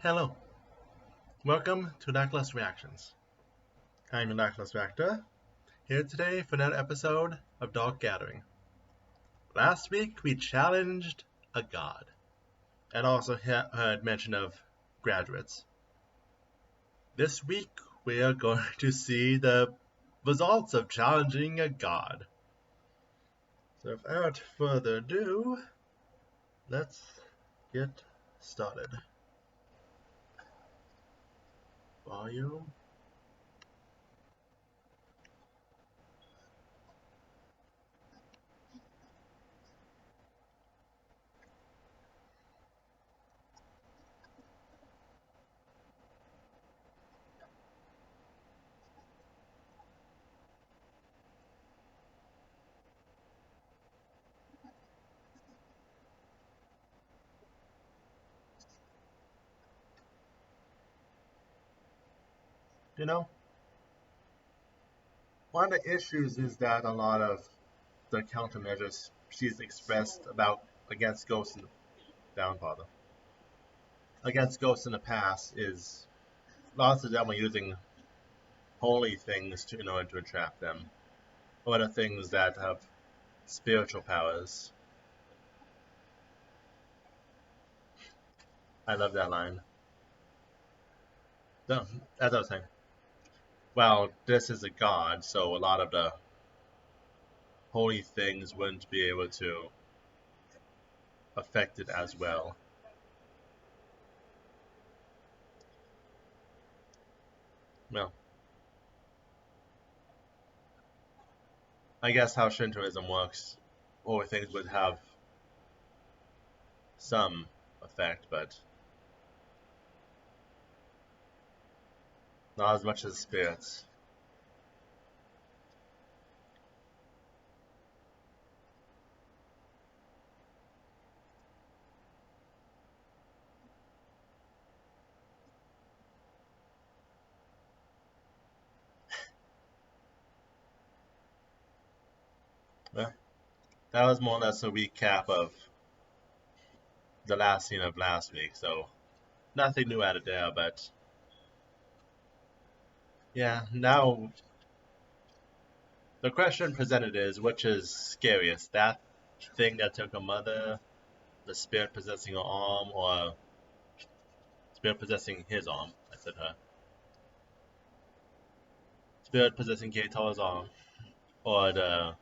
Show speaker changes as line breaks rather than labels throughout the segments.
Hello, welcome to Necklace Reactions. I'm your Necklace Reactor, here today for another episode of Dark Gathering. Last week we challenged a god, and also heard mention of graduates. This week we are going to see the results of challenging a god. So without further ado, let's get started. Volume. You know, one of the issues is that a lot of the countermeasures she's expressed about against ghosts in the downfather against ghosts in the past is lots of them are using holy things in order to attract them, or the things that have spiritual powers. I love that line. So, as I was saying, well, this is a god, so a lot of the holy things wouldn't be able to affect it as well. Well, I guess how Shintoism works, holy things would have some effect, but not as much as spirits. Well, that was more or less a recap of the last scene of last week, so nothing new added there, but yeah, now the question presented is which is scariest, that thing that took a mother, the spirit possessing her arm, or spirit possessing his arm? I said her. Spirit possessing Keita's arm, or the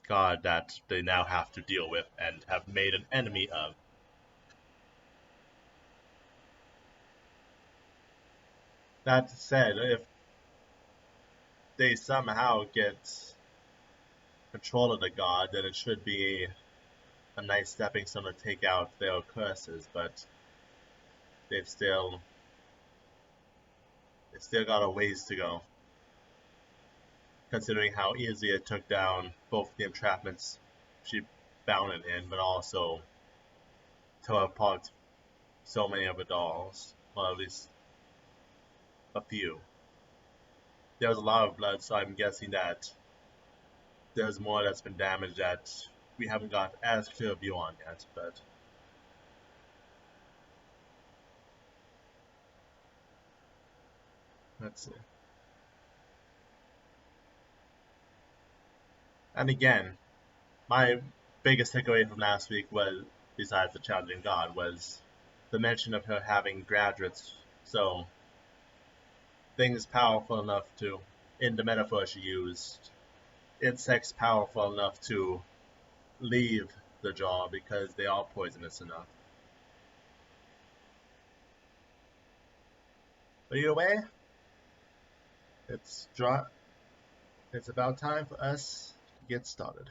god that they now have to deal with and have made an enemy of. That said, if they somehow get control of the god, then it should be a nice stepping stone to take out their curses, but they've still got a ways to go, considering how easily it took down both the entrapments she bound it in, but also tore apart so many of the dolls, or at least a few. There was a lot of blood, so I'm guessing that there's more that's been damaged that we haven't got as clear a view on yet, but let's see. And again, my biggest takeaway from last week was, besides the challenging god, was the mention of her having graduates. So things powerful enough to, in the metaphor she used, insects powerful enough to leave the jar because they are poisonous enough. But either way, it's about time for us to get started.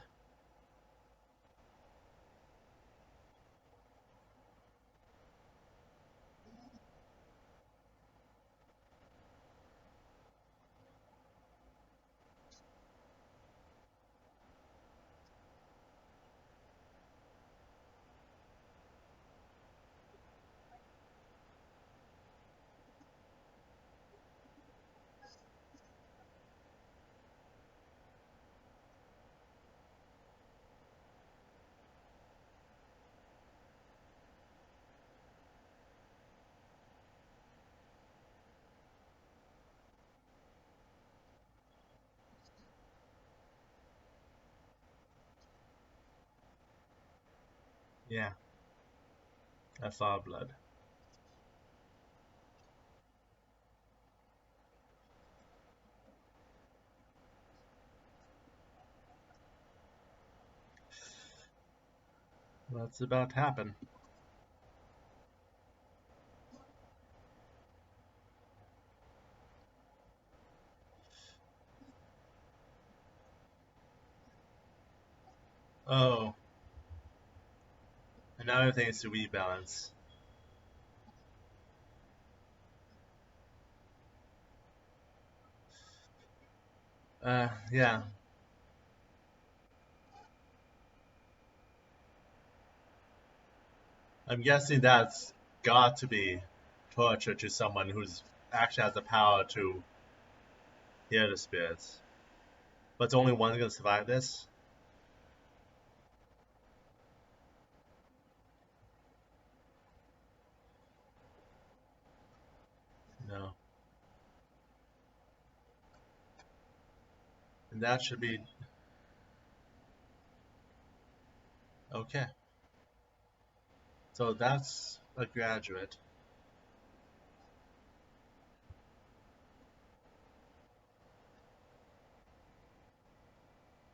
Yeah, I saw blood. What's about to happen? Oh, another thing is to rebalance. Yeah. I'm guessing that's got to be torture to someone who's actually has the power to hear the spirits. But it's only one gonna survive this? No. And that should be okay. So that's a graduate.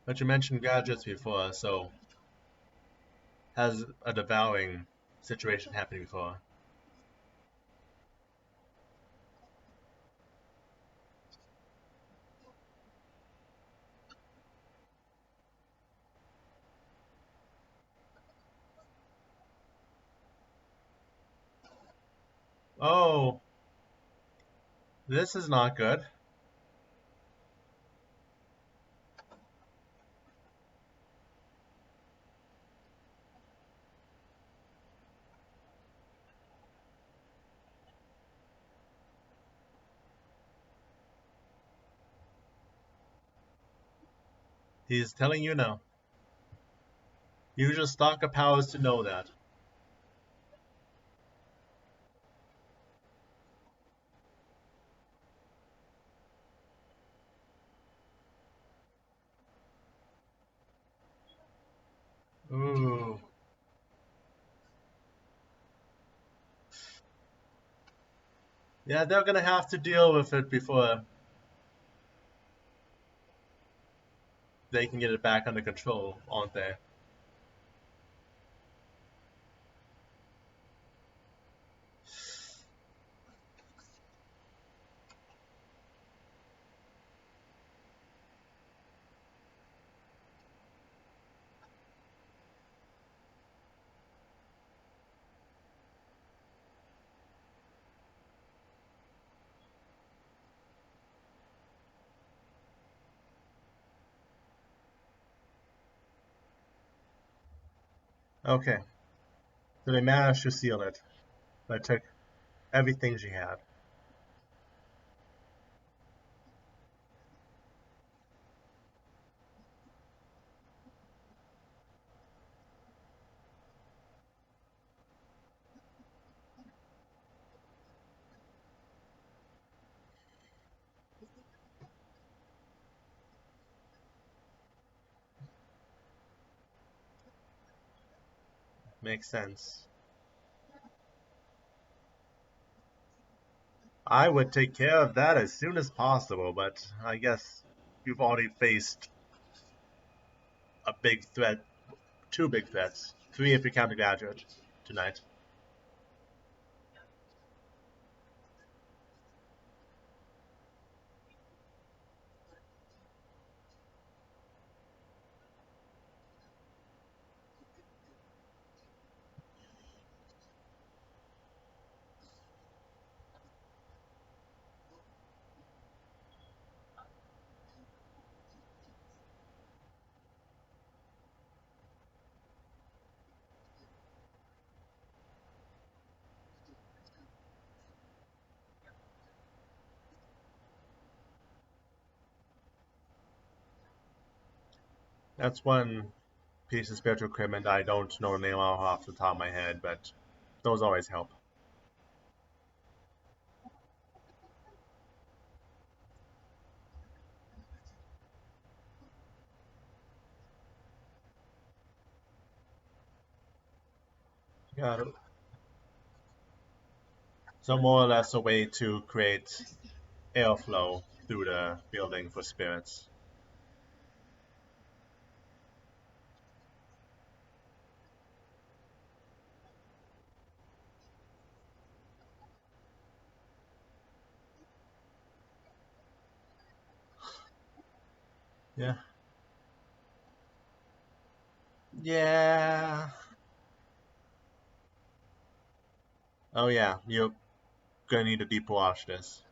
But you mentioned graduates before, so has a devouring situation happened before? Oh, this is not good. He's telling you no. Use your stock of powers to know that. Ooh. Yeah, they're gonna have to deal with it before they can get it back under control, aren't they? Okay, so they managed to seal it. But took everything she had. Makes sense. I would take care of that as soon as possible, but I guess you've already faced a big threat, two big threats, three if you count the graduate tonight. That's one piece of spiritual equipment I don't know the name of off the top of my head, but those always help. Got it. So more or less a way to create airflow through the building for spirits. Yeah. Yeah. Oh yeah, you're gonna need to deep wash this.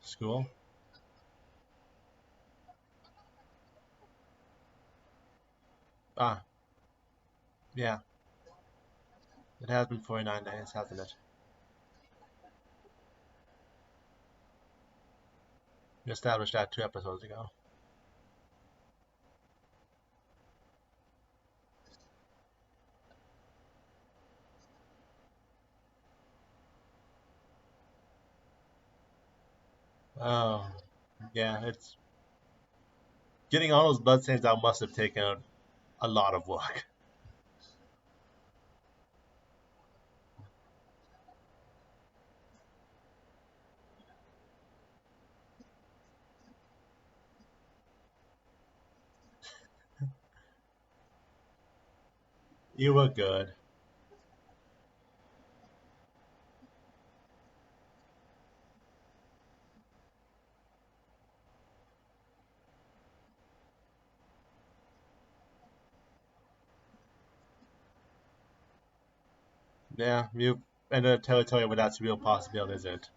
School? Ah, yeah. It has been 49 days, hasn't it? We established that 2 episodes ago. Oh, yeah, it's getting all those bloodstains out must have taken a lot of work. You were good. Yeah, you entered a territory where that's a real possibility, is it?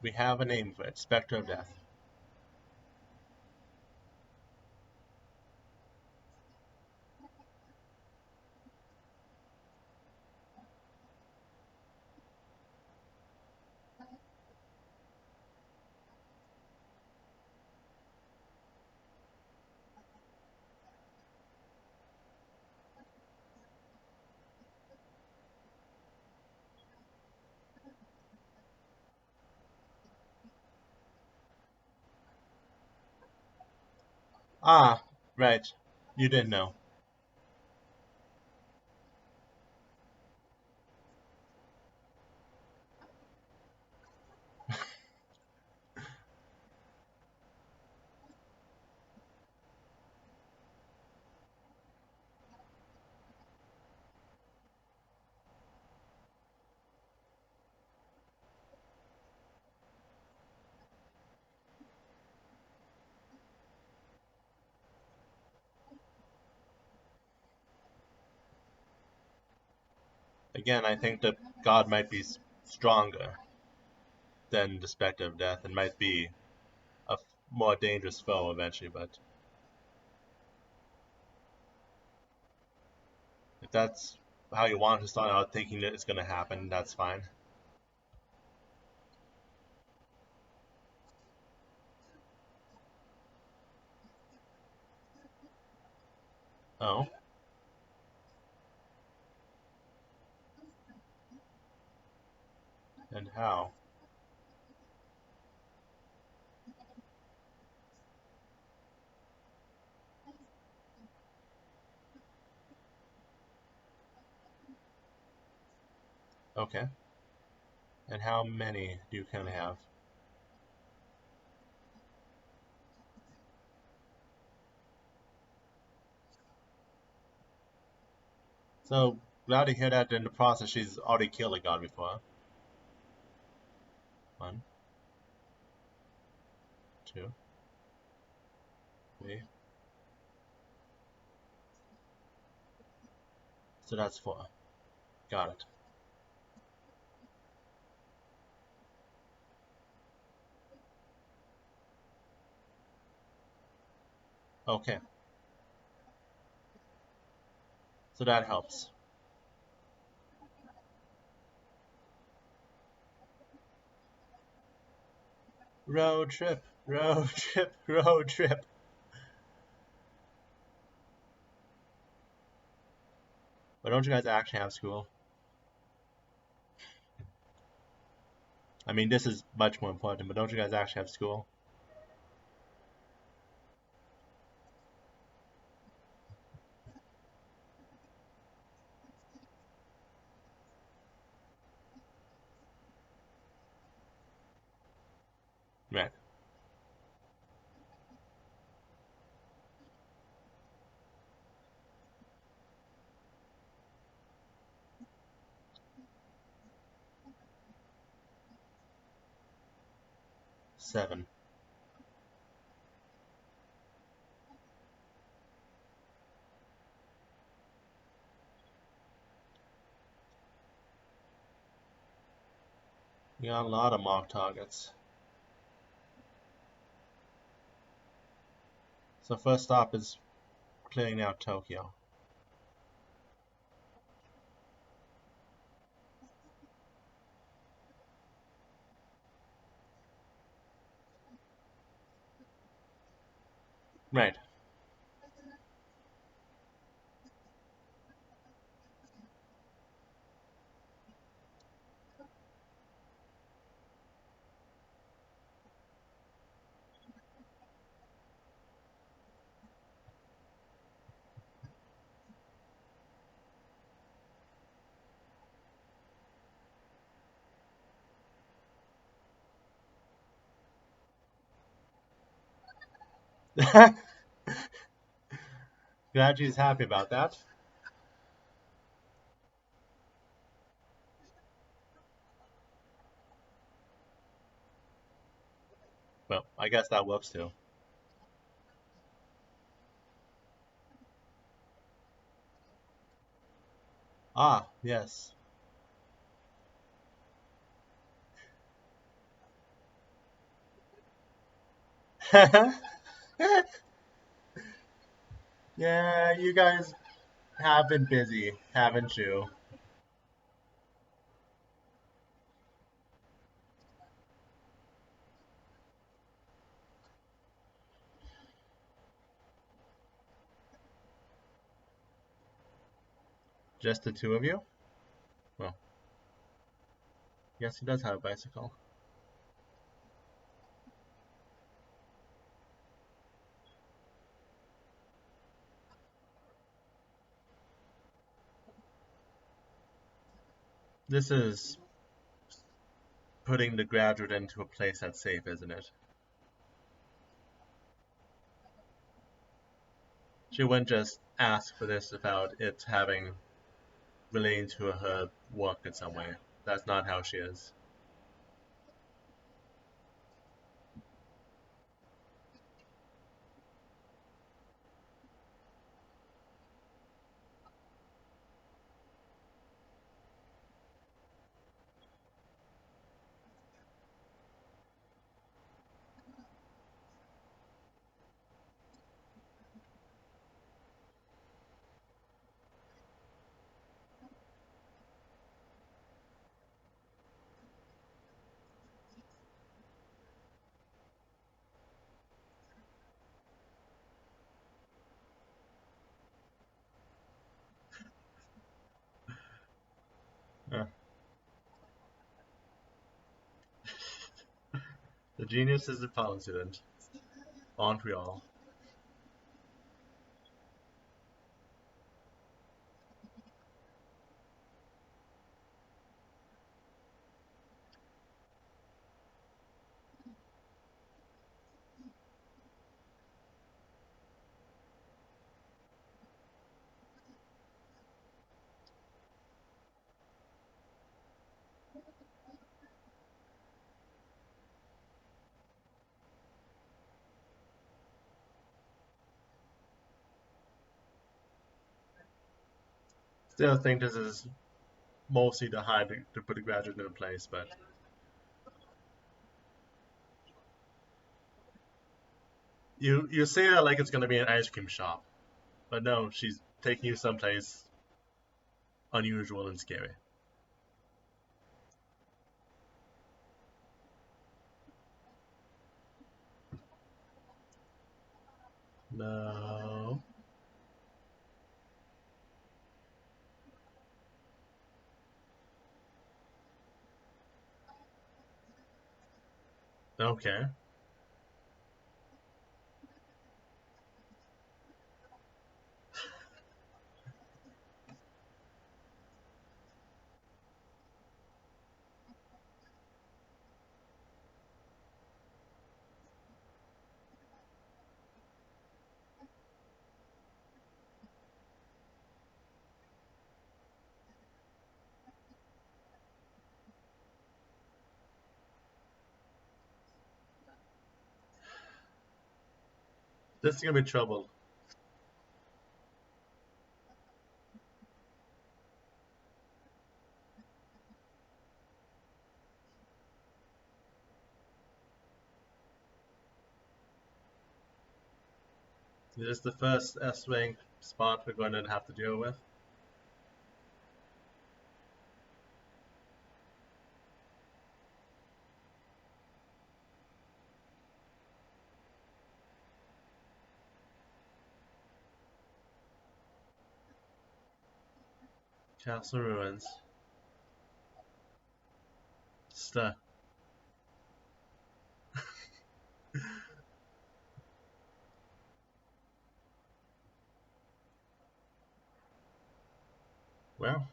We have a name for it, Spectre of Death. Ah, right. You didn't know. Again, I think that God might be stronger than the Spectre of Death and might be a more dangerous foe eventually, but if that's how you want to start out thinking that it's going to happen, that's fine. Oh, and how? Okay. And how many do you kind of have? So, glad to hear that in the process she's already killed a god before. One. 2, 3. So that's 4. Got it. Okay. So that helps. Road trip, road trip, road trip. But don't you guys actually have school? I mean, this is much more important, but don't you guys actually have school? Right. Seven. You got a lot of mock targets. So first stop is clearing out Tokyo. Right. Glad she's happy about that. Well, I guess that works too. Ah, yes. Yeah, you guys have been busy, haven't you? Just the two of you? Well, yes, he does have a bicycle. This is putting the graduate into a place that's safe, isn't it? She wouldn't just ask for this without it having relating to her work in some way. That's not how she is. Uh, the genius is the college student. Aren't we all? still think this is mostly to hide to put a graduate in place, but you say that like it's gonna be an ice cream shop, but no, she's taking you someplace unusual and scary. No. Okay. This is gonna be trouble. This is the first S-Wing spot we're going to have to deal with. Castle Ruins. Stuff. Well,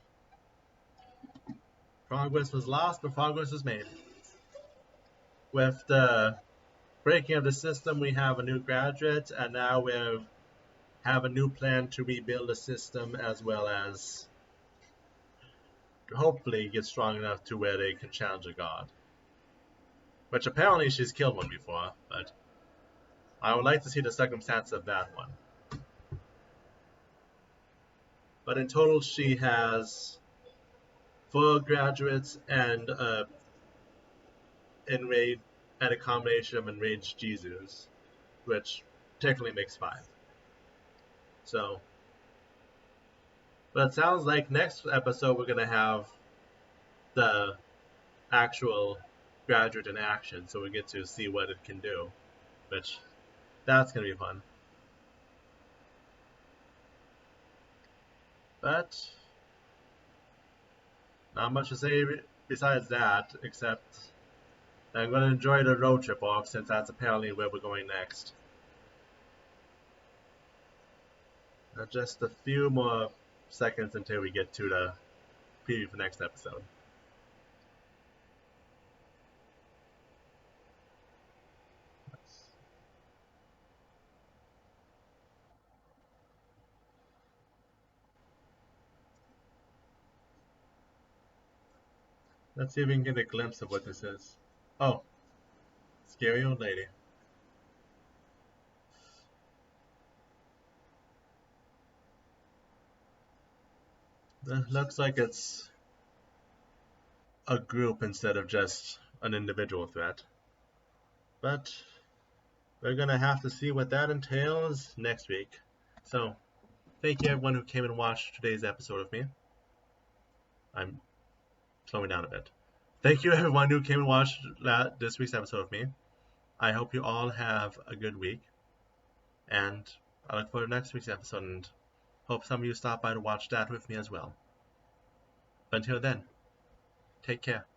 progress was lost, but progress was made. With the breaking of the system, we have a new graduate, and now we have a new plan to rebuild the system as well as hopefully get strong enough to where they can challenge a god. Which apparently she's killed one before, but I would like to see the circumstance of that one. But in total, she has 4 graduates and enraged and a combination of enraged Jesus, which technically makes 5. So, but it sounds like next episode we're gonna have the actual graduate in action, so we get to see what it can do, which that's gonna be fun. But not much to say besides that, except I'm gonna enjoy the road trip off since that's apparently where we're going next. Just a few more seconds until we get to the preview for next episode. Let's see if we can get a glimpse of what this is. Oh, scary old lady. It looks like it's a group instead of just an individual threat. But we're gonna have to see what that entails next week. So, thank you everyone who came and watched today's episode of me. I'm slowing down a bit. Thank you everyone who came and watched this week's episode of me. I hope you all have a good week, and I look forward to next week's episode and hope some of you stop by to watch that with me as well. But until then, take care.